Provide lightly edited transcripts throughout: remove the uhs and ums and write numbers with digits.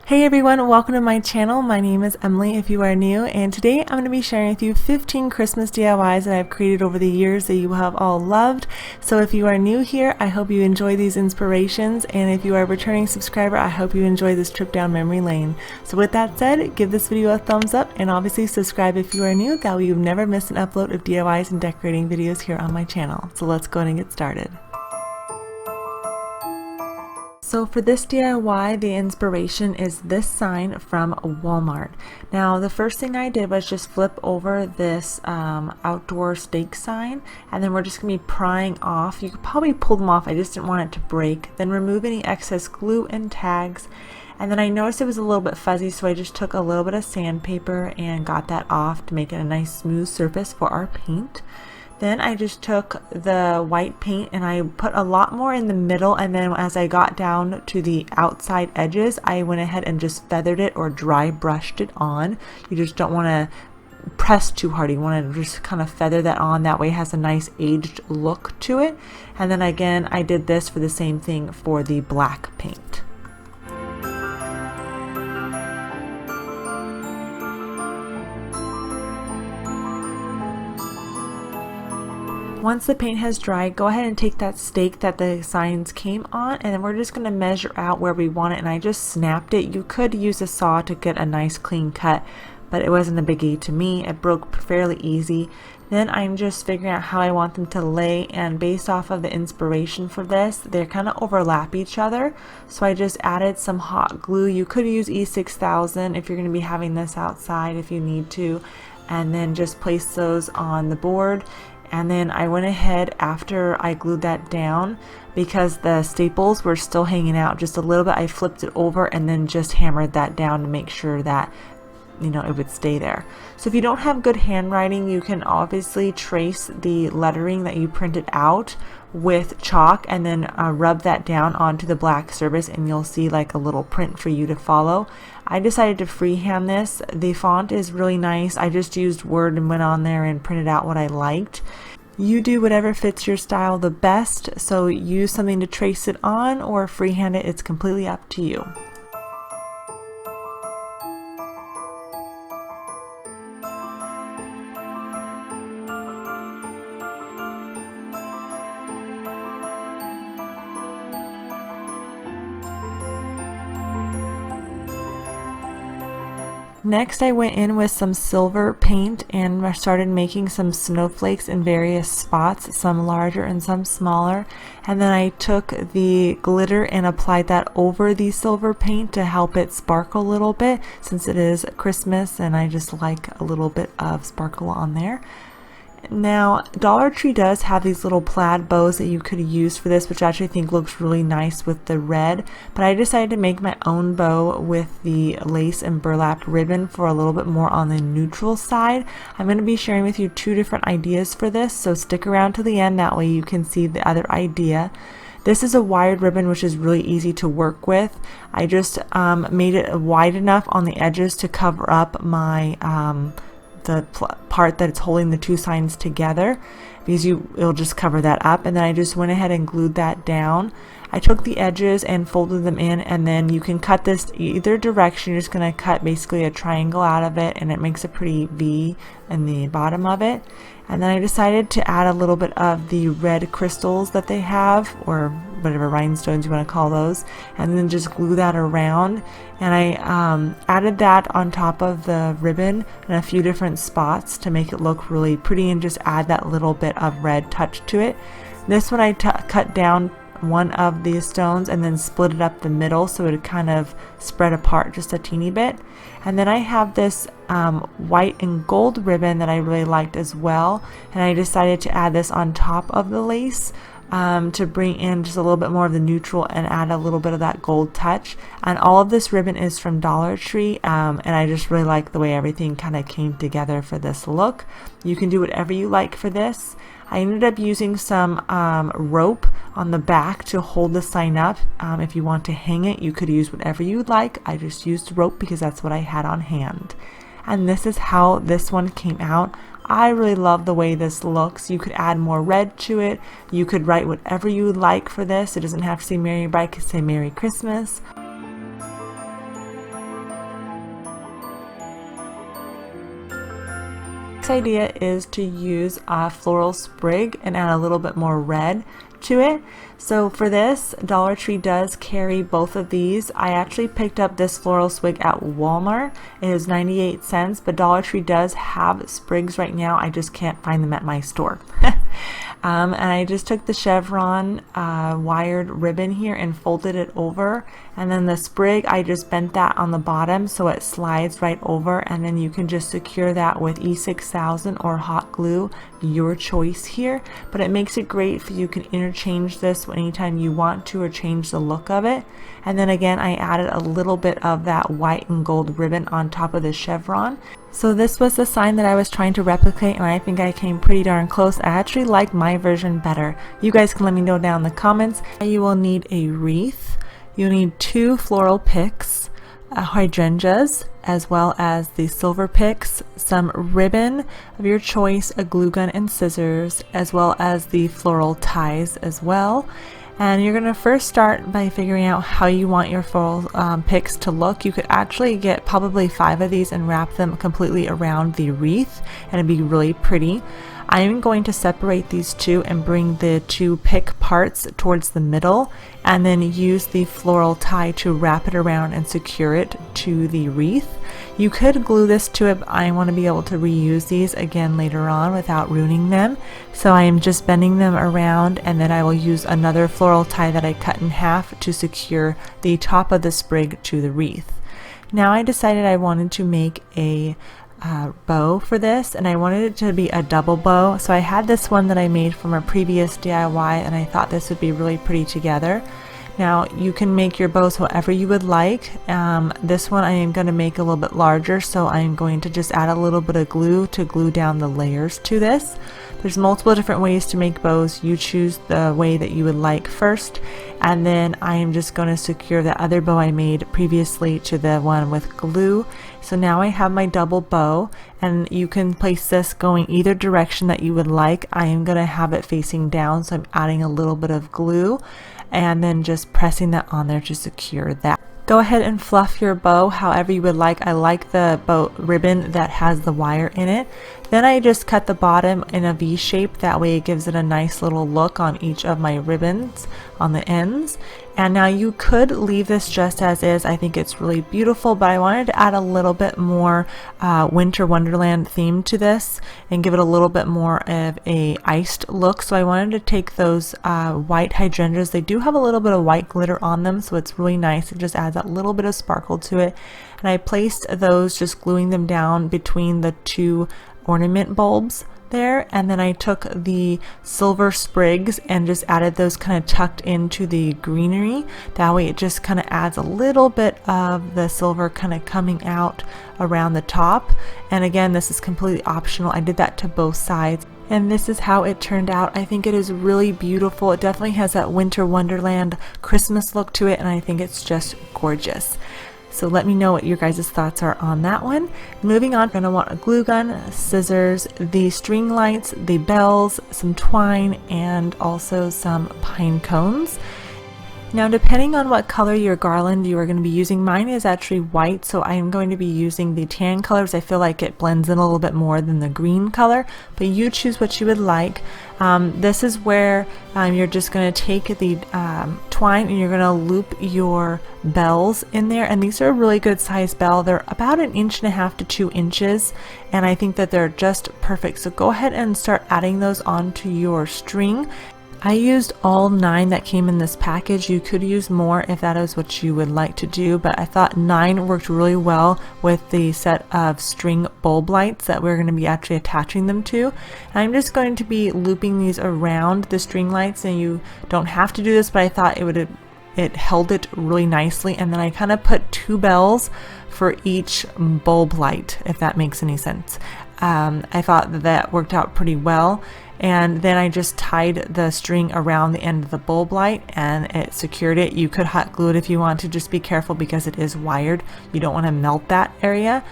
Hey everyone, welcome to my channel. My name is Emily if you are new, and today I'm going to be sharing with you 15 Christmas DIYs that I've created over the years that you have all loved. So if you are new here, I hope you enjoy these inspirations, and if you are a returning subscriber, I hope you enjoy this trip down memory lane. So with that said, give this video a thumbs up and obviously subscribe if you are new, that way you've never missed an upload of DIYs and decorating videos here on my channel. So let's go ahead and get started. So for this DIY, the inspiration is this sign from Walmart. Now the first thing I did was just flip over this outdoor stake sign, and then we're just going to be prying off. You could probably pull them off, I just didn't want it to break. Then remove any excess glue and tags. And then I noticed it was a little bit fuzzy, so I just took a little bit of sandpaper and got that off to make it a nice smooth surface for our paint. Then I just took the white paint and I put a lot more in the middle, and then as I got down to the outside edges, I went ahead and just feathered it or dry brushed it on. You just don't want to press too hard. You want to just kind of feather that on. That way it has a nice aged look to it. And then again, I did this for the same thing for the black paint. Once the paint has dried, go ahead and take that stake that the signs came on, and then we're just going to measure out where we want it, and I just snapped it. You could use a saw to get a nice clean cut, but it wasn't a biggie to me. It broke fairly easy. Then I'm just figuring out how I want them to lay, and based off of the inspiration for this, they kind of overlap each other. So I just added some hot glue. You could use E6000 if you're going to be having this outside if you need to, and then just place those on the board. And then I went ahead after I glued that down, because the staples were still hanging out just a little bit, I flipped it over and then just hammered that down to make sure that it would stay there. So if you don't have good handwriting, you can obviously trace the lettering that you printed out with chalk and then rub that down onto the black surface, and you'll see like a little print for you to follow. I decided to freehand this. The font is really nice. I just used Word and went on there and printed out what I liked. You do whatever fits your style the best, so use something to trace it on or freehand it. It's completely up to you. Next, I went in with some silver paint and started making some snowflakes in various spots, some larger and some smaller. And then I took the glitter and applied that over the silver paint to help it sparkle a little bit, since it is Christmas and I just like a little bit of sparkle on there. Now, Dollar Tree does have these little plaid bows that you could use for this, which I actually think looks really nice with the red, but I decided to make my own bow with the lace and burlapped ribbon for a little bit more on the neutral side. I'm going to be sharing with you two different ideas for this, so stick around to the end, that way you can see the other idea. This is a wired ribbon, which is really easy to work with. I just made it wide enough on the edges to cover up my the part that it's holding the two signs together, because it'll just cover that up. And then I just went ahead and glued that down. I took the edges and folded them in, and then you can cut this either direction. You're just going to cut basically a triangle out of it, and it makes a pretty V in the bottom of it. And then I decided to add a little bit of the red crystals that they have, or whatever rhinestones you want to call those, and then just glue that around. And I added that on top of the ribbon in a few different spots to make it look really pretty and just add that little bit of red touch to it. This one I cut down one of these stones and then split it up the middle so it kind of spread apart just a teeny bit. And then I have this white and gold ribbon that I really liked as well, and I decided to add this on top of the lace to bring in just a little bit more of the neutral and add a little bit of that gold touch. And all of this ribbon is from Dollar Tree, and I just really like the way everything kind of came together for this look. You can do whatever you like for this. I ended up using some rope on the back to hold the sign up. If you want to hang it, you could use whatever you would like. I just used rope because that's what I had on hand. And this is how this one came out. I really love the way this looks. You could add more red to it. You could write whatever you would like for this. It doesn't have to say Merry Bride, it could say Merry Christmas. next idea is to use a floral sprig and add a little bit more red to it. So for this, Dollar Tree does carry both of these. I actually picked up this floral sprig at Walmart. It is 98 cents, but Dollar Tree does have sprigs right now. I just can't find them at my store. And I just took the chevron wired ribbon here and folded it over, and then the sprig, I just bent that on the bottom so it slides right over, and then you can just secure that with E6000 or hot glue, your choice here. But it makes it great if you can interchange this anytime you want to or change the look of it. And then again, I added a little bit of that white and gold ribbon on top of the chevron. So this was the sign that I was trying to replicate, and I think I came pretty darn close. I actually like my version better. You guys can let me know down in the comments. You will need a wreath. You'll need 2 floral picks, hydrangeas, as well as the silver picks, some ribbon of your choice, a glue gun and scissors, as well as the floral ties as well. And you're going to first start by figuring out how you want your floral picks to look. You could actually get probably 5 of these and wrap them completely around the wreath, and it'd be really pretty. I'm going to separate these two and bring the 2 pick parts towards the middle, and then use the floral tie to wrap it around and secure it to the wreath. You could glue this to it, but I want to be able to reuse these again later on without ruining them. So I am just bending them around, and then I will use another floral tie that I cut in half to secure the top of the sprig to the wreath. Now I decided I wanted to make a bow for this, and I wanted it to be a double bow. So I had this one that I made from a previous DIY, and I thought this would be really pretty together. Now you can make your bows however you would like. This one I am going to make a little bit larger, so I'm going to just add a little bit of glue to glue down the layers to this. There's multiple different ways to make bows. You choose the way that you would like first, and then I am just going to secure the other bow I made previously to the one with glue. So now I have my double bow, and you can place this going either direction that you would like. I am going to have it facing down, so I'm adding a little bit of glue and then just pressing that on there to secure that. Go ahead and fluff your bow however you would like. I like the bow ribbon that has the wire in it. Then I just cut the bottom in a V shape, that way it gives it a nice little look on each of my ribbons on the ends. And now you could leave this just as is. I think it's really beautiful, but I wanted to add a little bit more winter wonderland theme to this and give it a little bit more of a iced look. So I wanted to take those white hydrangeas. They do have a little bit of white glitter on them, so it's really nice. It just adds that little bit of sparkle to it. And I placed those, just gluing them down between the 2 ornament bulbs there, and then I took the silver sprigs and just added those kind of tucked into the greenery. That way it just kind of adds a little bit of the silver kind of coming out around the top. And again, this is completely optional. I did that to both sides, and this is how it turned out. I think it is really beautiful. It definitely has that winter wonderland Christmas look to it, and I think it's just gorgeous. So let me know what your guys' thoughts are on that one. Moving on, you're going to want a glue gun, scissors, the string lights, the bells, some twine, and also some pine cones. Now, depending on what color your garland you are going to be using, mine is actually white, so I am going to be using the tan colors. I feel like it blends in a little bit more than the green color, but you choose what you would like. This is where you're just going to take the twine and you're going to loop your bells in there, and these are a really good size bell. They're about 1.5 inches to 2 inches, and I think that they're just perfect. So go ahead and start adding those onto your string. I used all 9 that came in this package. You could use more if that is what you would like to do, but I thought 9 worked really well with the set of string bulb lights that we're going to be actually attaching them to. And I'm just going to be looping these around the string lights, and you don't have to do this, but I thought it held it really nicely. And then I kind of put 2 bells for each bulb light, if that makes any sense. I thought that worked out pretty well. And then I just tied the string around the end of the bulb light and it secured it. You could hot glue it if you want to. Just be careful because it is wired. You don't want to melt that area.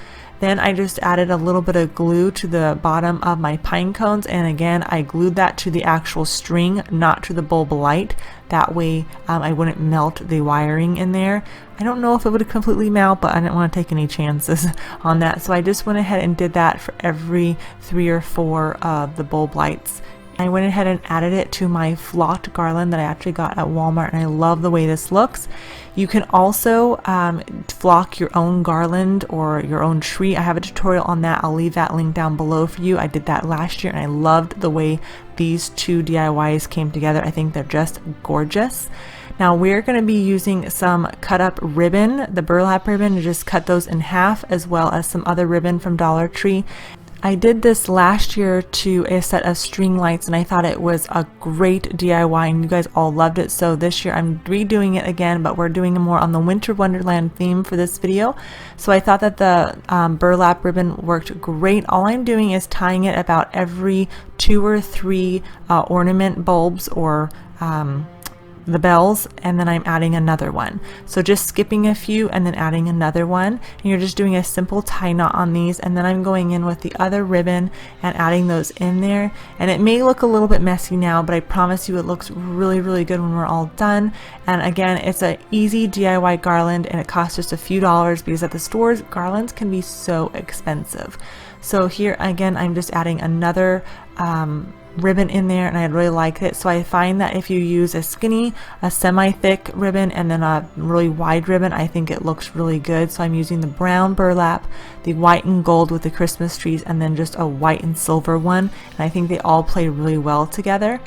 Then I just added a little bit of glue to the bottom of my pine cones, and again I glued that to the actual string, not to the bulb light. That way I wouldn't melt the wiring in there. I don't know if it would completely melt, but I didn't want to take any chances on that, so I just went ahead and did that for every 3 or 4 of the bulb lights. I went ahead and added it to my flocked garland that I actually got at Walmart, and I love the way this looks. You can also flock your own garland or your own tree. I have a tutorial on that. I'll leave that link down below for you. I did that last year and I loved the way these two DIYs came together. I think they're just gorgeous. Now we're going to be using some cut up ribbon, the burlap ribbon, to just cut those in half, as well as some other ribbon from Dollar Tree. I did this last year to a set of string lights and I thought it was a great DIY and you guys all loved it. So this year I'm redoing it again, but we're doing more on the Winter Wonderland theme for this video. So I thought that the burlap ribbon worked great. All I'm doing is tying it about every 2 or 3 ornament bulbs or the bells, and then I'm adding another one. So just skipping a few and then adding another one, and you're just doing a simple tie knot on these, and then I'm going in with the other ribbon and adding those in there. And it may look a little bit messy now, but I promise you it looks really, really good when we're all done. And again, it's an easy DIY garland and it costs just a few dollars, because at the stores garlands can be so expensive. So here again I'm just adding another ribbon in there, and I really like it. So I find that if you use a skinny, a semi-thick ribbon, and then a really wide ribbon, I think it looks really good. So I'm using the brown burlap, the white and gold with the Christmas trees, and then just a white and silver one, and I think they all play really well together.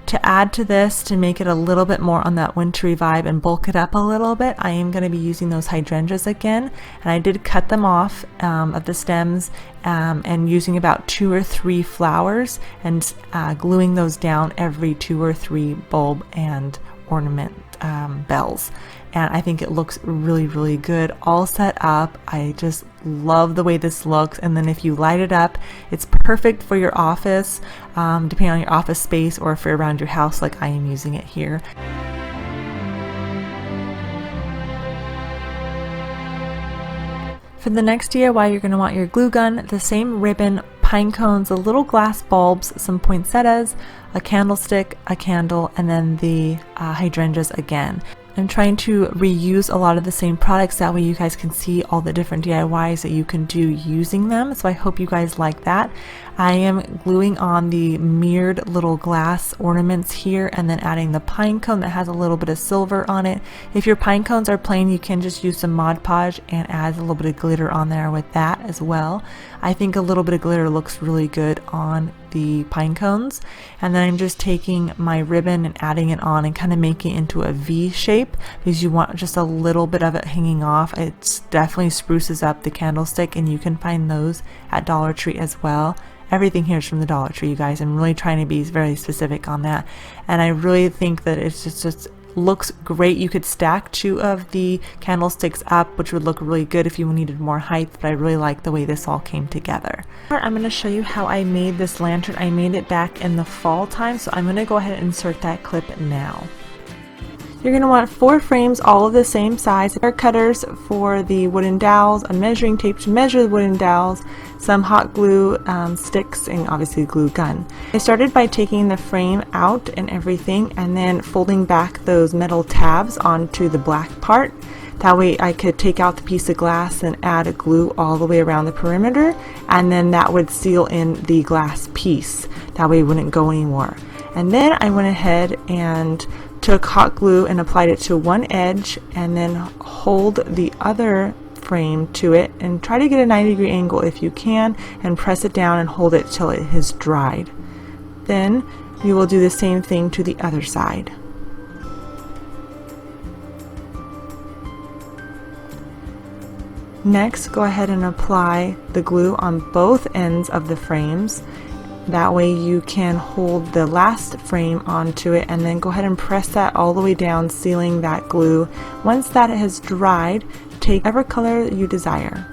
To add to this, to make it a little bit more on that wintry vibe and bulk it up a little bit, I am going to be using those hydrangeas again, and I did cut them off of the stems and using about 2 or 3 flowers and gluing those down every 2 or 3 bulb and ornament bells. And I think it looks really, really good all set up. I just love the way this looks. And then if you light it up, it's perfect for your office, depending on your office space, or if you're around your house like I am using it here. For the next DIY, you're going to want your glue gun, the same ribbon, pine cones, the little glass bulbs, some poinsettias, a candlestick, a candle, and then the hydrangeas again. I'm trying to reuse a lot of the same products, that way you guys can see all the different DIYs that you can do using them. So I hope you guys like that. I am gluing on the mirrored little glass ornaments here, and then adding the pine cone that has a little bit of silver on it. If your pine cones are plain, you can just use some Mod Podge and add a little bit of glitter on there with that as well. I think a little bit of glitter looks really good on the pine cones. And then I'm just taking my ribbon and adding it on and kind of making it into a V shape, because you want just a little bit of it hanging off. It definitely spruces up the candlestick, and you can find those at Dollar Tree as well. Everything here is from the Dollar Tree, you guys. I'm really trying to be very specific on that, and I really think that it's just looks great. You could stack 2 of the candlesticks up, which would look really good if you needed more height, but I really like the way this all came together. I'm going to show you how I made this lantern. I made it back in the fall time, so I'm going to go ahead and insert that clip now. You're going to want 4 frames, all of the same size, hair cutters for the wooden dowels, a measuring tape to measure the wooden dowels, some hot glue sticks, and obviously glue gun. I started by taking the frame out and everything, and then folding back those metal tabs onto the black part. That way I could take out the piece of glass and add a glue all the way around the perimeter, and then that would seal in the glass piece. That way it wouldn't go anywhere. And then I went ahead and took hot glue and applied it to one edge, and then hold the other frame to it and try to get a 90-degree angle if you can, and press it down and hold it till it has dried. Then you will do the same thing to the other side. Next, go ahead and apply the glue on both ends of the frames. That way you can hold the last frame onto it, and then go ahead and press that all the way down, sealing that glue. Once that has dried, take whatever color you desire.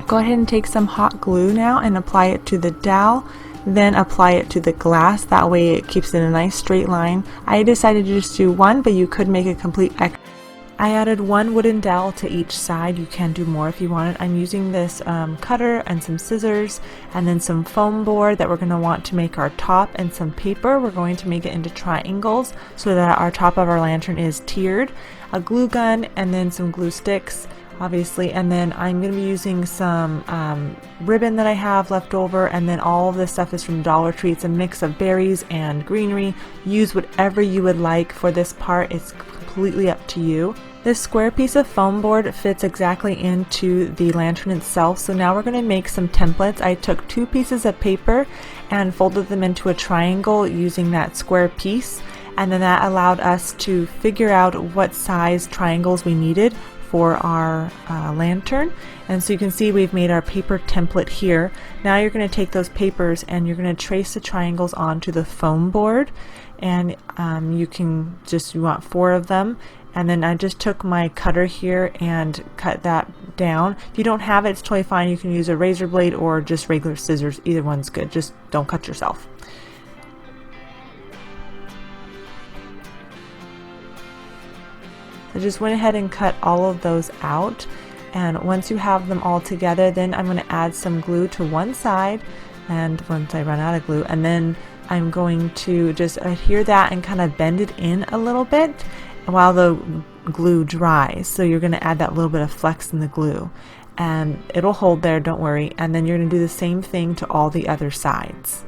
Go ahead and take some hot glue now and apply it to the dowel, then apply it to the glass. That way it keeps it in a nice straight line. I decided to just do one, but you could make a complete X. I added one wooden dowel to each side. You can do more if you wanted. I'm using this cutter and some scissors and then some foam board that we're going to want to make our top, and some paper. We're going to make it into triangles so that our top of our lantern is tiered. A glue gun and then some glue sticks, obviously, and then I'm going to be using some ribbon that I have left over, and then all of this stuff is from Dollar Tree. It's a mix of berries and greenery. Use whatever you would like for this part. It's completely up to you. This square piece of foam board fits exactly into the lantern itself, so now we're going to make some templates. I took 2 pieces of paper and folded them into a triangle using that square piece, and then that allowed us to figure out what size triangles we needed for our lantern. And so you can see we've made our paper template here. Now you're going to take those papers and you're going to trace the triangles onto the foam board, and you want 4 of them. And then I just took my cutter here and cut that down. If you don't have it, it's totally fine. You can use a razor blade or just regular scissors. Either one's good. Just don't cut yourself. I just went ahead and cut all of those out, and once you have them all together, then I'm going to add some glue to one side, and once I run out of glue, and then I'm going to just adhere that and kind of bend it in a little bit while the glue dries. So you're going to add that little bit of flex in the glue, and it'll hold there, don't worry. And then you're going to do the same thing to all the other sides.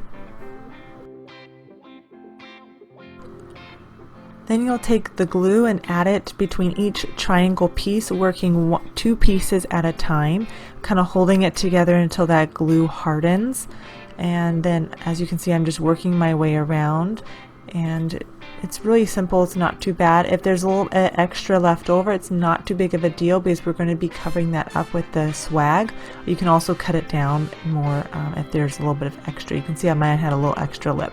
Then you'll take the glue and add it between each triangle piece, working 2 pieces at a time, kind of holding it together until that glue hardens. And then, as you can see, I'm just working my way around, and it's really simple. It's not too bad. If there's a little extra left over, it's not too big of a deal because we're going to be covering that up with the swag. You can also cut it down more if there's a little bit of extra. You can see how mine had a little extra lip.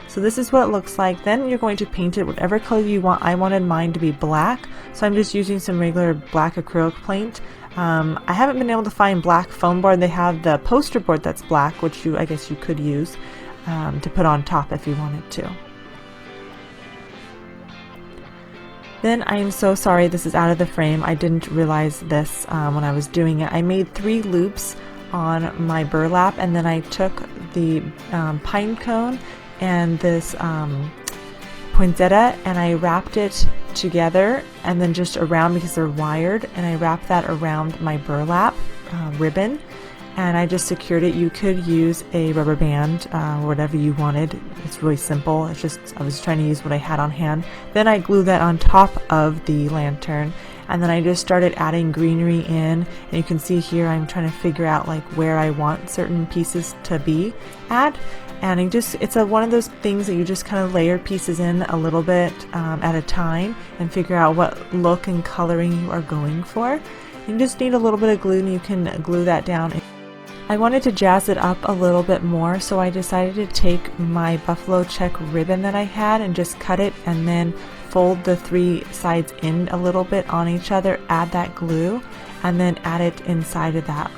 So this is what it looks like. Then you're going to paint it whatever color you want. I wanted mine to be black, so I'm just using some regular black acrylic paint. I haven't been able to find black foam board. They have the poster board that's black, which I guess you could use to put on top if you wanted to. Then I am so sorry this is out of the frame. I didn't realize this when I was doing it. I made 3 loops on my burlap, and then I took the pine cone and this poinsettia, and I wrapped it together and then just around because they're wired, and I wrapped that around my burlap ribbon, and I just secured it. You could use a rubber band or whatever you wanted. It's really simple. It's just I was trying to use what I had on hand. Then I glued that on top of the lantern, and then I just started adding greenery in, and you can see here I'm trying to figure out like where I want certain pieces to be at. And it's one of those things that you just kind of layer pieces in a little bit at a time and figure out what look and coloring you are going for. You just need a little bit of glue, and you can glue that down. I wanted to jazz it up a little bit more, so I decided to take my buffalo check ribbon that I had and just cut it and then fold the 3 sides in a little bit on each other, add that glue, and then add it inside of that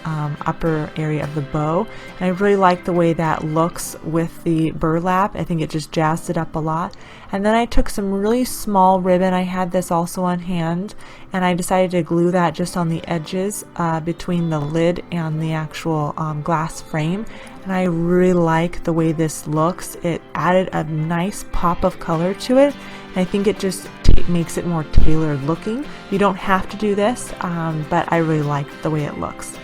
upper area of the bow. And I really like the way that looks with the burlap. I think it just jazzed it up a lot. And then I took some really small ribbon. I had this also on hand, and I decided to glue that just on the edges between the lid and the actual glass frame. And I really like the way this looks. It added a nice pop of color to it. And I think it just makes it more tailored looking. You don't have to do this, but I really like the way it looks.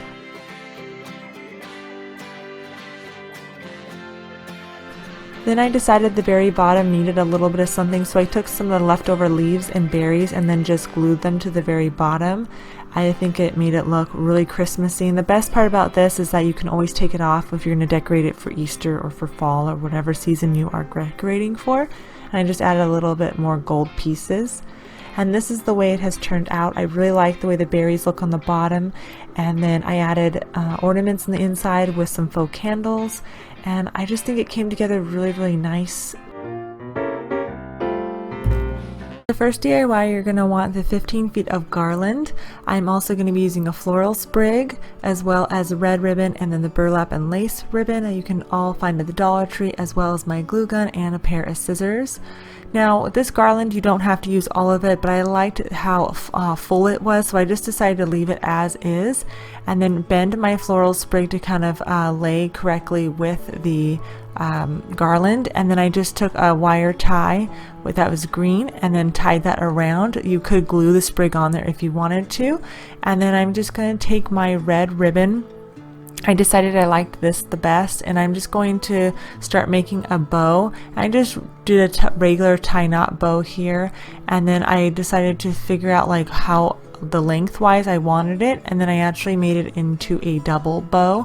Then I decided the very bottom needed a little bit of something, so I took some of the leftover leaves and berries and then just glued them to the very bottom. I think it made it look really Christmassy, and the best part about this is that you can always take it off if you're going to decorate it for Easter or for fall or whatever season you are decorating for. And I just added a little bit more gold pieces. And this is the way it has turned out. I really like the way the berries look on the bottom, and then I added ornaments on the inside with some faux candles, and I just think it came together really, really nice. The first DIY, you're going to want the 15 feet of garland. I'm also going to be using a floral sprig as well as red ribbon and then the burlap and lace ribbon that you can all find at the Dollar Tree, as well as my glue gun and a pair of scissors. Now this garland, you don't have to use all of it, but I liked how full it was, so I just decided to leave it as is, and then bend my floral sprig to kind of lay correctly with the garland. And then I just took a wire tie that was green and then tied that around. You could glue the sprig on there if you wanted to. And then I'm just going to take my red ribbon. I decided I liked this the best, and I'm just going to start making a bow. I just did a regular tie knot bow here, and then I decided to figure out like how the lengthwise I wanted it, and then I actually made it into a double bow.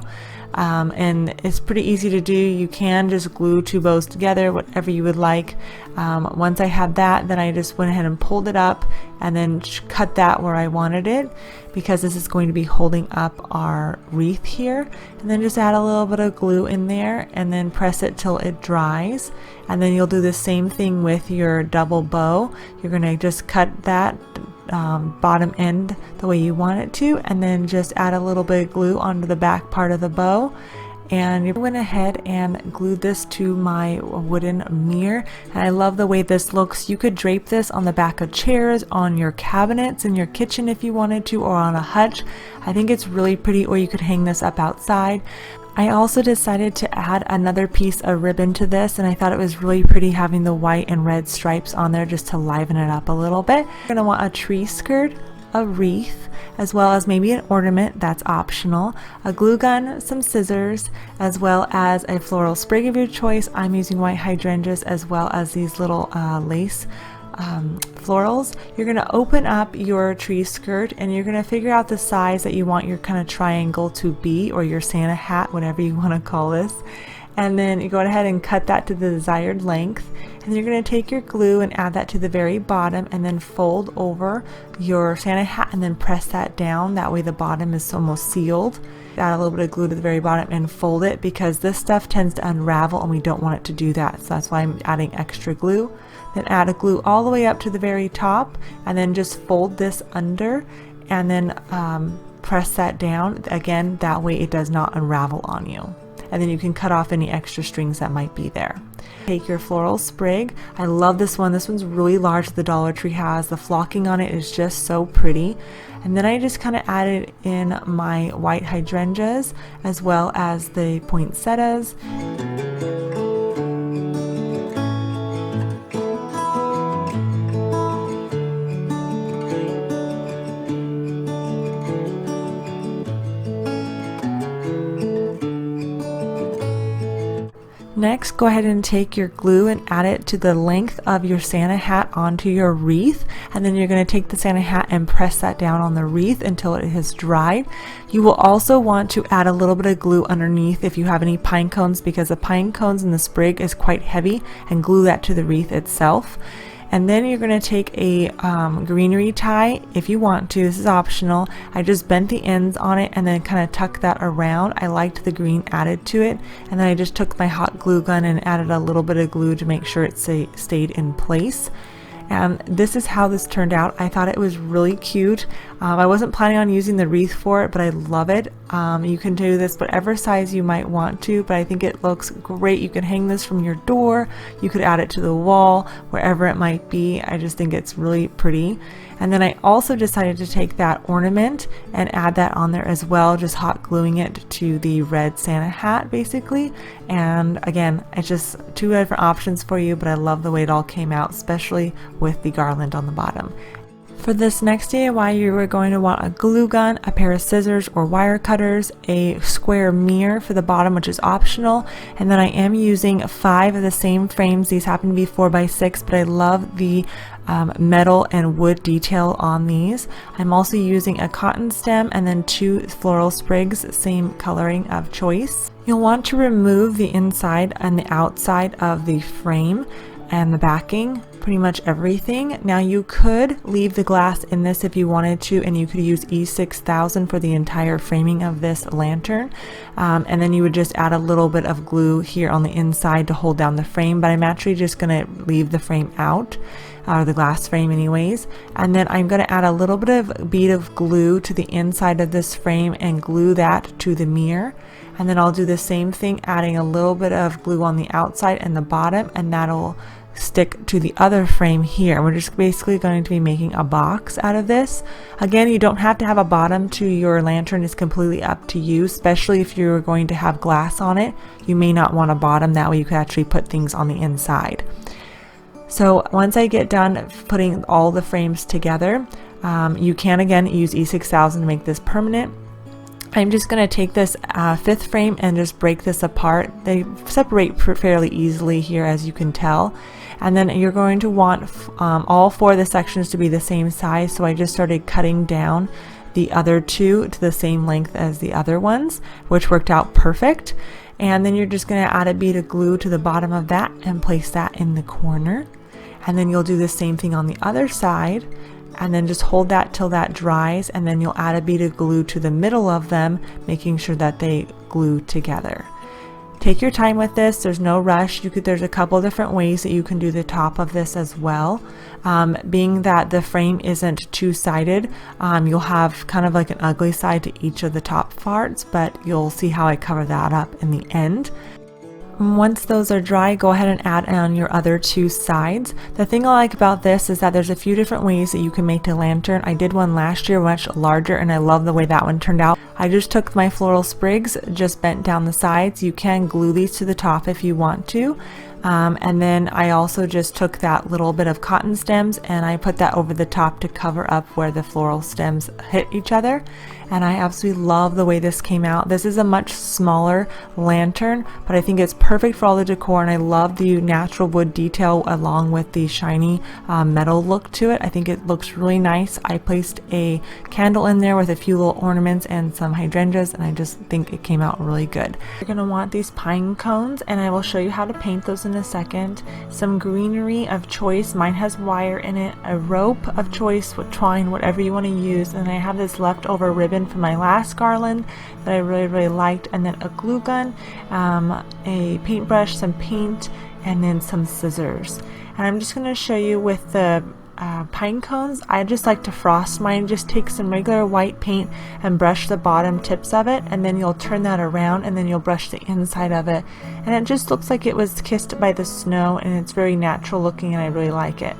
And it's pretty easy to do. You can just glue two bows together, whatever you would like. Once I had that, then I just went ahead and pulled it up and then cut that where I wanted it, because this is going to be holding up our wreath here. And then just add a little bit of glue in there and then press it till it dries. And then you'll do the same thing with your double bow. You're going to just cut that bottom end the way you want it to, and then just add a little bit of glue onto the back part of the bow. And you went ahead and glued this to my wooden mirror, and I love the way this looks. You could drape this on the back of chairs, on your cabinets in your kitchen if you wanted to, or on a hutch. I think it's really pretty, or you could hang this up outside. I also decided to add another piece of ribbon to this, and I thought it was really pretty having the white and red stripes on there just to liven it up a little bit. You're going to want a tree skirt, a wreath, as well as maybe an ornament, that's optional, a glue gun, some scissors, as well as a floral sprig of your choice. I'm using white hydrangeas, as well as these little lace florals. You're going to open up your tree skirt, and you're going to figure out the size that you want your kind of triangle to be, or your Santa hat, whatever you want to call this. And then you go ahead and cut that to the desired length, and you're going to take your glue and add that to the very bottom, and then fold over your Santa hat and then press that down. That way the bottom is almost sealed. Add a little bit of glue to the very bottom and fold it, because this stuff tends to unravel and we don't want it to do that, so that's why I'm adding extra glue. Then add a glue all the way up to the very top, and then just fold this under, and then press that down again, that way it does not unravel on you. And then you can cut off any extra strings that might be there. Take your floral sprig. I love this one. This one's really large, the Dollar Tree has. The flocking on it is just so pretty. And then I just kind of added in my white hydrangeas, as well as the poinsettias. Next, go ahead and take your glue and add it to the length of your Santa hat onto your wreath, and then you're going to take the Santa hat and press that down on the wreath until it has dried. You will also want to add a little bit of glue underneath if you have any pine cones, because the pine cones in the sprig is quite heavy, and glue that to the wreath itself. And then you're going to take a greenery tie if you want to. This is optional. I just bent the ends on it and then kind of tucked that around. I liked the green added to it. And then I just took my hot glue gun and added a little bit of glue to make sure it stayed in place. And this is how this turned out. I thought it was really cute. I wasn't planning on using the wreath for it, but I love it. You can do this whatever size you might want to, but I think it looks great. You can hang this from your door. You could add it to the wall, wherever it might be. I just think it's really pretty. And then I also decided to take that ornament and add that on there as well, just hot gluing it to the red Santa hat basically. And again, it's just two different options for you, but I love the way it all came out, especially with the garland on the bottom. For this next DIY, you are going to want a glue gun, a pair of scissors or wire cutters, a square mirror for the bottom, which is optional, and then I am using 5 of the same frames. These happen to be 4x6, but I love the metal and wood detail on these. I'm also using a cotton stem and then 2 floral sprigs, same coloring of choice. You'll want to remove the inside and the outside of the frame and the backing, pretty much everything. Now you could leave the glass in this if you wanted to, and you could use E6000 for the entire framing of this lantern, and then you would just add a little bit of glue here on the inside to hold down the frame, but I'm actually just going to leave the frame out, or the glass frame anyways. And then I'm going to add a little bit of bead of glue to the inside of this frame and glue that to the mirror. And then I'll do the same thing, adding a little bit of glue on the outside and the bottom, and that'll stick to the other frame here. We're just basically going to be making a box out of this. Again, you don't have to have a bottom to your lantern. It's completely up to you, especially if you're going to have glass on it. You may not want a bottom, that way you can actually put things on the inside. So once I get done putting all the frames together, you can again use E6000 to make this permanent. I'm just going to take this fifth frame and just break this apart. They separate fairly easily here, as you can tell. And then you're going to want all four of the sections to be the same size, so I just started cutting down the other two to the same length as the other ones, which worked out perfect. And then you're just going to add a bead of glue to the bottom of that and place that in the corner. And then you'll do the same thing on the other side, and then just hold that till that dries, and then you'll add a bead of glue to the middle of them, making sure that they glue together. Take your time with this, there's no rush. There's a couple different ways that you can do the top of this as well. Being that the frame isn't two-sided, you'll have kind of like an ugly side to each of the top parts, but you'll see how I cover that up in the end. Once those are dry, go ahead and add on your other two sides. The thing I like about this is that there's a few different ways that you can make the lantern. I did one last year much larger, and I love the way that one turned out. I just took my floral sprigs, just bent down the sides. You can glue these to the top if you want to. And then I also just took that little bit of cotton stems and I put that over the top to cover up where the floral stems hit each other. And I absolutely love the way this came out. This is a much smaller lantern, but I think it's perfect for all the decor, and I love the natural wood detail along with the shiny metal look to it. I think it looks really nice. I placed a candle in there with a few little ornaments and some hydrangeas, and I just think it came out really good. You're going to want these pine cones, and I will show you how to paint those in a second. Some greenery of choice. Mine has wire in it, a rope of choice with twine, whatever you want to use, and I have this leftover ribbon from my last garland that I really liked, and then a glue gun, a paintbrush, some paint, and then some scissors. And I'm just going to show you with the pine cones. I just like to frost mine. Just take some regular white paint and brush the bottom tips of it, and then you'll turn that around and then you'll brush the inside of it, and it just looks like it was kissed by the snow, and it's very natural looking, and I really like it.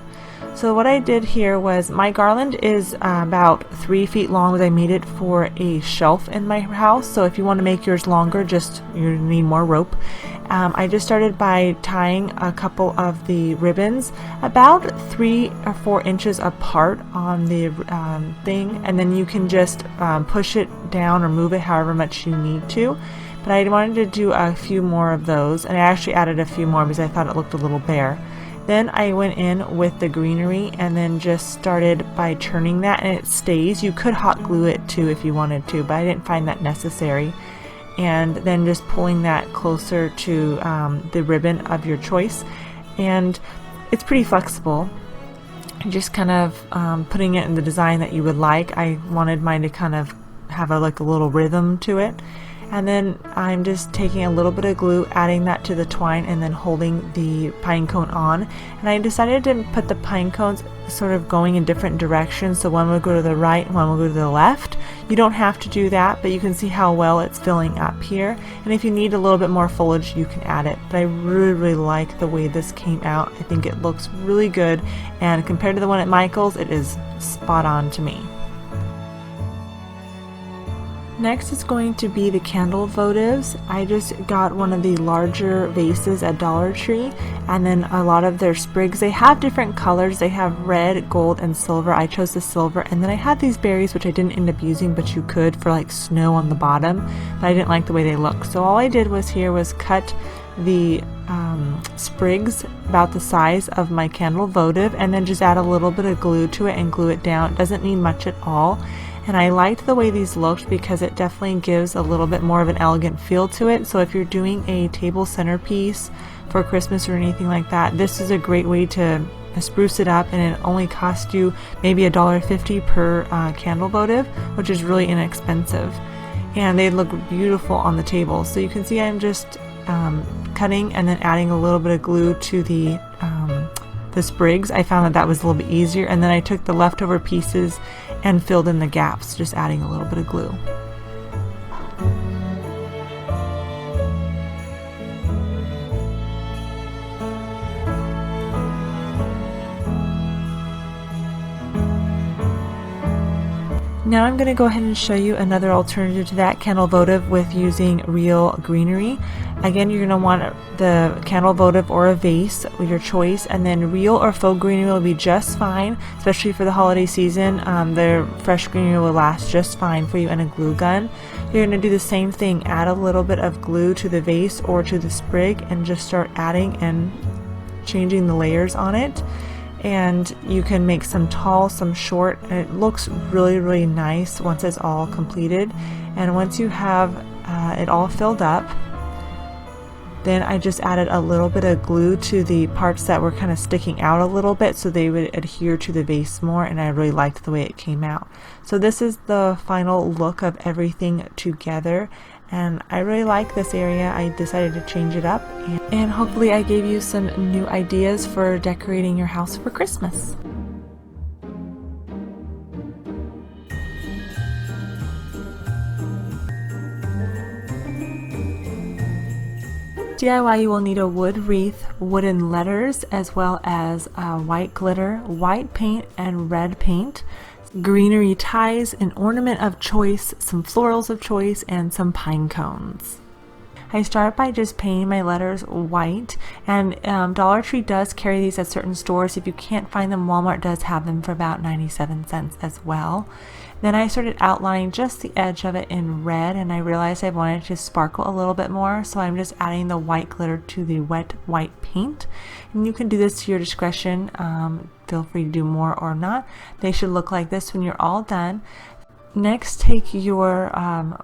So what I did here was, my garland is about 3 feet long, as I made it for a shelf in my house. So if you want to make yours longer, you need more rope. I just started by tying a couple of the ribbons about 3 or 4 inches apart on the thing, and then you can just push it down or move it however much you need to. But I wanted to do a few more of those, and I actually added a few more because I thought it looked a little bare. Then I went in with the greenery and then just started by turning that, and it stays. You could hot glue it too if you wanted to, but I didn't find that necessary. And then just pulling that closer to the ribbon of your choice, and it's pretty flexible. Just kind of putting it in the design that you would like. I wanted mine to kind of have like a little rhythm to it. And then I'm just taking a little bit of glue, adding that to the twine, and then holding the pine cone on. And I decided to put the pine cones sort of going in different directions, so one will go to the right and one will go to the left. You don't have to do that, but you can see how well it's filling up here. And if you need a little bit more foliage, you can add it. But I really like the way this came out. I think it looks really good, and compared to the one at Michael's, it is spot on to me. Next is going to be the candle votives. I just got one of the larger vases at Dollar Tree, and then a lot of their sprigs. They have different colors. They have red, gold, and silver. I chose the silver, and then I had these berries, which I didn't end up using, but you could for like snow on the bottom, but I didn't like the way they look. So all I did was cut the sprigs about the size of my candle votive, and then just add a little bit of glue to it and glue it down. It doesn't need much at all. And I liked the way these looked because it definitely gives a little bit more of an elegant feel to it. So if you're doing a table centerpiece for Christmas or anything like that, this is a great way to spruce it up, and it only costs you maybe $1.50 per candle votive, which is really inexpensive. And they look beautiful on the table. So you can see I'm just cutting and then adding a little bit of glue to the sprigs. I found that was a little bit easier, and then I took the leftover pieces and filled in the gaps, just adding a little bit of glue. Now I'm going to go ahead and show you another alternative to that candle votive with using real greenery. Again, you're going to want the candle votive or a vase with your choice, and then real or faux greenery will be just fine, especially for the holiday season. The fresh greenery will last just fine for you, and a glue gun. You're going to do the same thing, add a little bit of glue to the vase or to the sprig and just start adding and changing the layers on it. And you can make some tall, some short, and it looks really nice once it's all completed. And once you have it all filled up, then I just added a little bit of glue to the parts that were kind of sticking out a little bit so they would adhere to the vase more, and I really liked the way it came out. So this is the final look of everything together, and I really like this area. I decided to change it up, and hopefully I gave you some new ideas for decorating your house for Christmas. DIY, you will need a wood wreath, wooden letters, as well as white glitter, white paint, and red paint, greenery ties, an ornament of choice, some florals of choice, and some pine cones. I start by just painting my letters white, and Dollar Tree does carry these at certain stores. If you can't find them, Walmart does have them for about 97 cents as well. Then I started outlining just the edge of it in red, and I realized I wanted it to sparkle a little bit more, so I'm just adding the white glitter to the wet white paint. And you can do this to your discretion. Feel free to do more or not. They should look like this when you're all done. Next, take your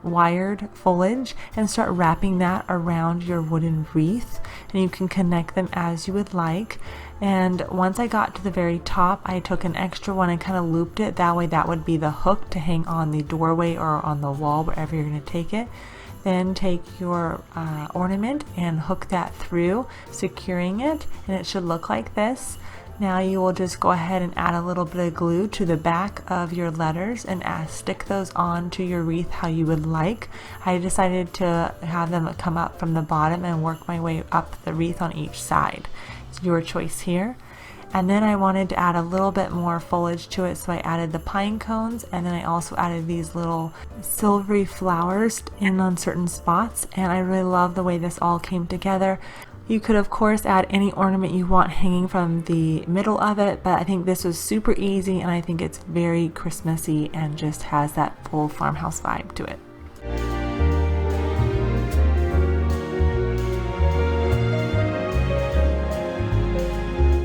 wired foliage and start wrapping that around your wooden wreath, and you can connect them as you would like. And once I got to the very top, I took an extra one and kind of looped it. That way that would be the hook to hang on the doorway or on the wall, wherever you're going to take it. Then take your ornament and hook that through, securing it, and it should look like this. Now you will just go ahead and add a little bit of glue to the back of your letters and stick those on to your wreath how you would like. I decided to have them come up from the bottom and work my way up the wreath on each side. It's your choice here. And then I wanted to add a little bit more foliage to it, so I added the pine cones, and then I also added these little silvery flowers in on certain spots, and I really love the way this all came together. You could of course add any ornament you want hanging from the middle of it, but I think this was super easy, and I think it's very Christmassy and just has that full farmhouse vibe to it.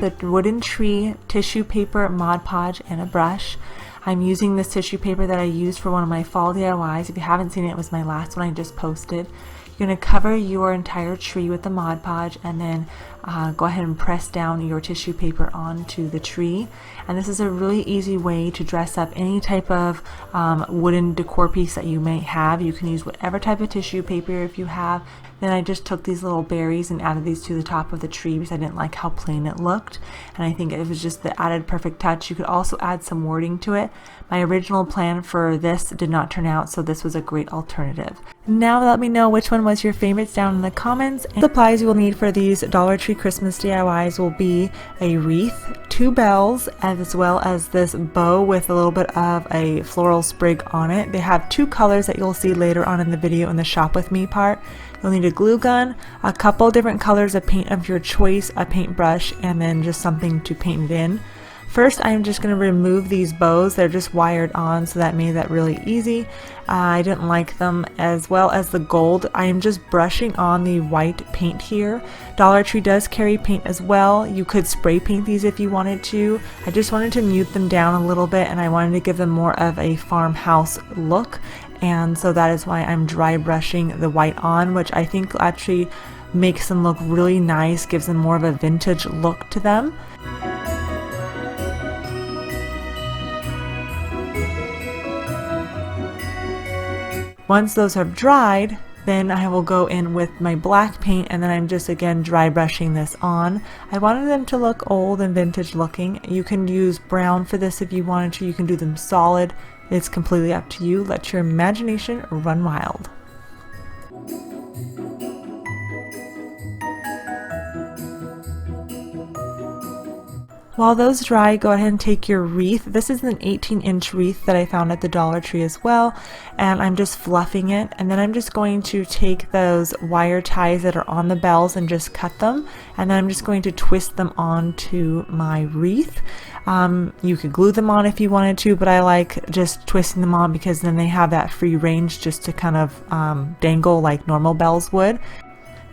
The wooden tree, tissue paper, Mod Podge, and a brush. I'm using this tissue paper that I used for one of my fall DIYs. If you haven't seen it, it was my last one I just posted. You're going to cover your entire tree with the Mod Podge, and then go ahead and press down your tissue paper onto the tree. And this is a really easy way to dress up any type of wooden decor piece that you may have. You can use whatever type of tissue paper if you have. Then I just took these little berries and added these to the top of the tree because I didn't like how plain it looked, and I think it was just the added perfect touch. You could also add some wording to it. My original plan for this did not turn out, so this was a great alternative. Now let me know which one was your favorites down in the comments. And supplies you will need for these Dollar Tree Christmas DIYs will be a wreath, 2 bells, as well as this bow with a little bit of a floral sprig on it. They have 2 colors that you'll see later on in the video in the shop with me part. You'll need a glue gun, a couple different colors of paint of your choice, a paintbrush, and then just something to paint it in. First, I'm just going to remove these bows. They're just wired on, so that made that really easy. I didn't like them, as well as the gold. I am just brushing on the white paint here. Dollar Tree does carry paint as well. You could spray paint these if you wanted to. I just wanted to mute them down a little bit, and I wanted to give them more of a farmhouse look. And so that is why I'm dry brushing the white on, which I think actually makes them look really nice, gives them more of a vintage look to them. Once those have dried, then I will go in with my black paint, and then I'm just again dry brushing this on. I wanted them to look old and vintage looking. You can use brown for this if you wanted to. You can do them solid. It's completely up to you. Let your imagination run wild. While those dry, go ahead and take your wreath. This is an 18-inch wreath that I found at the Dollar Tree as well, and I'm just fluffing it, and then I'm just going to take those wire ties that are on the bells and just cut them, and then I'm just going to twist them onto my wreath. You could glue them on if you wanted to, but I like just twisting them on because then they have that free range just to kind of dangle like normal bells would.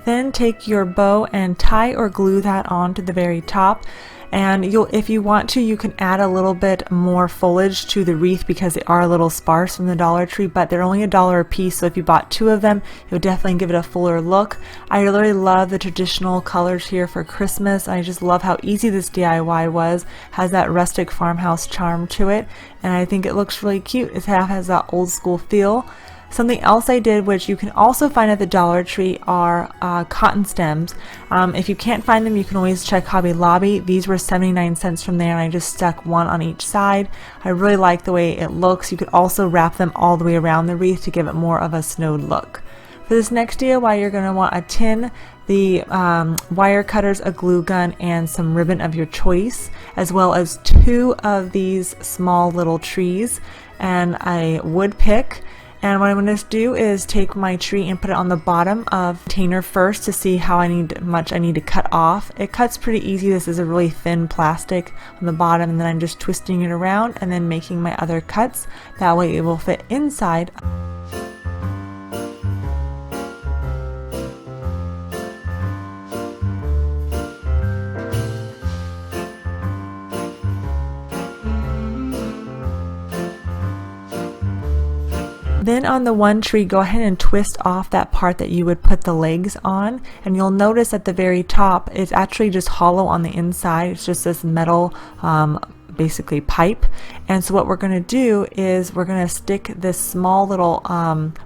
Then take your bow and tie or glue that on to the very top. And if you want to, you can add a little bit more foliage to the wreath because they are a little sparse from the Dollar Tree, but they're only $1 a piece, so if you bought 2 of them, it would definitely give it a fuller look. I really love the traditional colors here for Christmas. I just love how easy this DIY was. Has that rustic farmhouse charm to it, and I think it looks really cute. It has that old school feel. Something else I did, which you can also find at the Dollar Tree, are cotton stems. If you can't find them, you can always check Hobby Lobby. These were 79 cents from there, and I just stuck one on each side. I really like the way it looks. You could also wrap them all the way around the wreath to give it more of a snowed look. For this next DIY, you're going to want a tin, the wire cutters, a glue gun, and some ribbon of your choice, as well as 2 of these small little trees and a wood pick. And what I'm going to do is take my tree and put it on the bottom of the container first to see how much I need to cut off. It cuts pretty easy. This is a really thin plastic on the bottom, and then I'm just twisting it around and then making my other cuts. That way it will fit inside. Then on the one tree, go ahead and twist off that part that you would put the legs on, and you'll notice at the very top it's actually just hollow on the inside. It's just this metal basically pipe. And so what we're going to do is we're going to stick this small little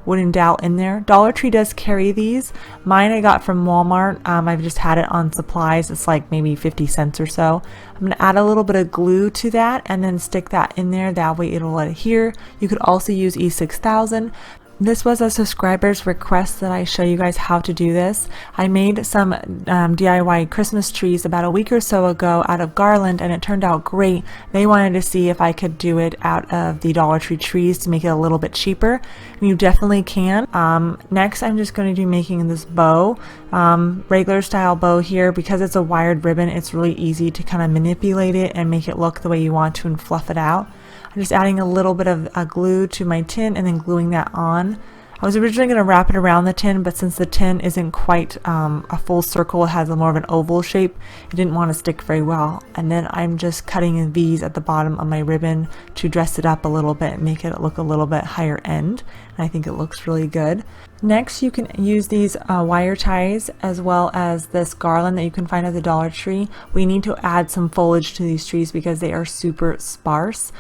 wooden dowel in there. Dollar Tree does carry these. Mine I got from Walmart. I've just had it on supplies. It's like maybe 50 cents or so. I'm going to add a little bit of glue to that and then stick that in there. That way it'll adhere. You could also use E6000. This was a subscriber's request that I show you guys how to do this. I made some DIY Christmas trees about a week or so ago out of garland, and it turned out great. They wanted to see if I could do it out of the Dollar Tree trees to make it a little bit cheaper. And you definitely can. Next, I'm just going to be making this bow, regular style bow here. Because it's a wired ribbon, it's really easy to kind of manipulate it and make it look the way you want to and fluff it out. I'm just adding a little bit of glue to my tin and then gluing that on. I was originally going to wrap it around the tin, but since the tin isn't quite a full circle, it has more of an oval shape, it didn't want to stick very well. And then I'm just cutting in V's at the bottom of my ribbon to dress it up a little bit and make it look a little bit higher end. And I think it looks really good. Next, you can use these wire ties as well as this garland that you can find at the Dollar Tree. We need to add some foliage to these trees because they are super sparse.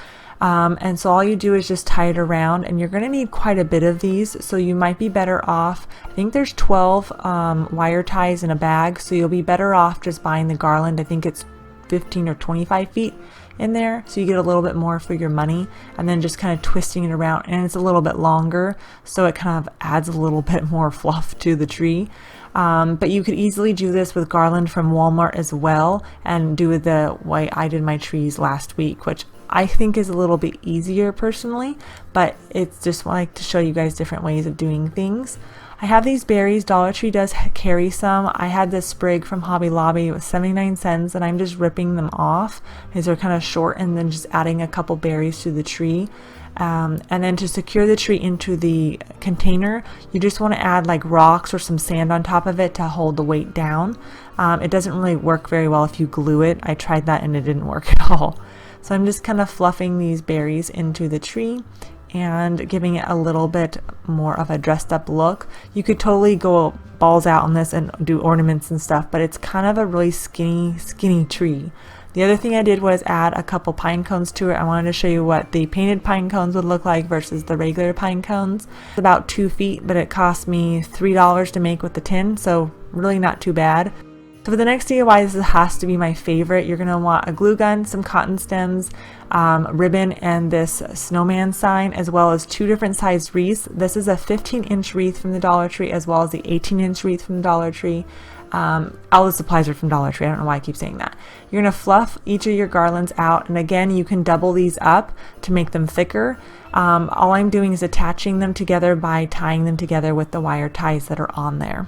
And so all you do is just tie it around, and you're going to need quite a bit of these, so you might be better off. I think there's 12 wire ties in a bag, so you'll be better off just buying the garland. I think it's 15 or 25 feet in there, so you get a little bit more for your money, and then just kind of twisting it around, and it's a little bit longer, so it kind of adds a little bit more fluff to the tree. But you could easily do this with garland from Walmart as well, and do it the way I did my trees last week, which I think is a little bit easier personally, but it's just like to show you guys different ways of doing things. I have these berries. Dollar Tree does carry some. I had this sprig from Hobby Lobby. It was 79 cents, and I'm just ripping them off because they're kind of short, and then just adding a couple berries to the tree. And then to secure the tree into the container, you just want to add like rocks or some sand on top of it to hold the weight down. It doesn't really work very well if you glue it. I tried that and it didn't work at all. So I'm just kind of fluffing these berries into the tree and giving it a little bit more of a dressed up look. You could totally go balls out on this and do ornaments and stuff, but it's kind of a really skinny tree. The other thing I did was add a couple pine cones to it. I wanted to show you what the painted pine cones would look like versus the regular pine cones. It's about 2 feet, but it cost me $3 to make with the tin, so really not too bad. So for the next DIY, this has to be my favorite. You're going to want a glue gun, some cotton stems, ribbon, and this snowman sign, as well as 2 different sized wreaths. This is a 15-inch wreath from the Dollar Tree, as well as the 18-inch wreath from the Dollar Tree. all the supplies are from Dollar Tree. I don't know why I keep saying that. You're going to fluff each of your garlands out, and again, you can double these up to make them thicker. All I'm doing is attaching them together by tying them together with the wire ties that are on there,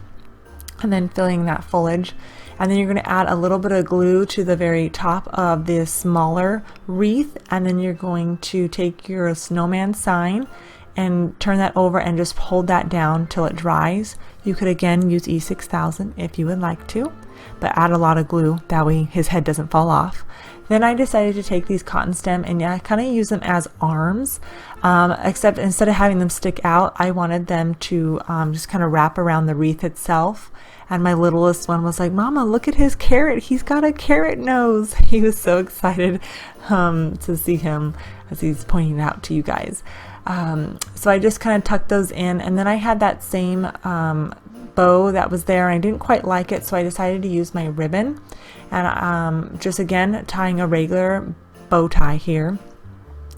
and then filling that foliage. And then you're going to add a little bit of glue to the very top of the smaller wreath, and then you're going to take your snowman sign and turn that over and just hold that down till it dries. You could again use E6000 if you would like to, but add a lot of glue, that way his head doesn't fall off. Then I decided to take these cotton stem and kind of use them as arms, except instead of having them stick out, I wanted them to just kind of wrap around the wreath itself. And my littlest one was like, "Mama, look at his carrot. He's got a carrot nose." He was so excited to see him as he's pointing it out to you guys. So I just kind of tucked those in, and then I had that same bow that was there and I didn't quite like it, so I decided to use my ribbon and just again tying a regular bow tie here,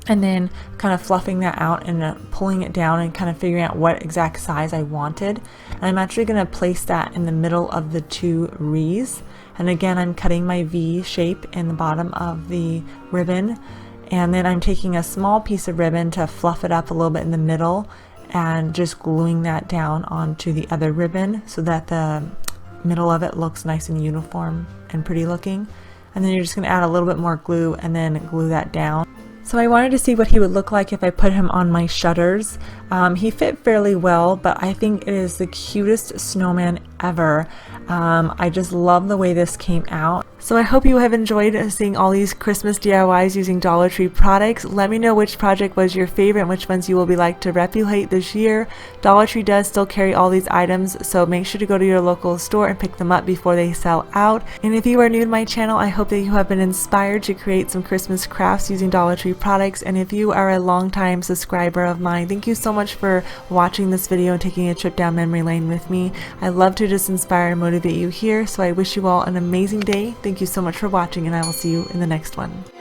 and then kind of fluffing that out and pulling it down and kind of figuring out what exact size I wanted. And I'm actually going to place that in the middle of the two wreaths, and again I'm cutting my V shape in the bottom of the ribbon, and then I'm taking a small piece of ribbon to fluff it up a little bit in the middle and just gluing that down onto the other ribbon so that the middle of it looks nice and uniform and pretty looking. And then you're just going to add a little bit more glue and then glue that down. So I wanted to see what he would look like if I put him on my shutters. He fit fairly well, but I think it is the cutest snowman ever. I just love the way this came out. So I hope you have enjoyed seeing all these Christmas DIYs using Dollar Tree products. Let me know which project was your favorite and which ones you will be like to replicate this year. Dollar Tree does still carry all these items, so make sure to go to your local store and pick them up before they sell out. And if you are new to my channel, I hope that you have been inspired to create some Christmas crafts using Dollar Tree products. And if you are a longtime subscriber of mine, thank you so much for watching this video and taking a trip down memory lane with me. I love to just inspire and motivate you here, so I wish you all an amazing day. Thank you so much for watching, and I will see you in the next one.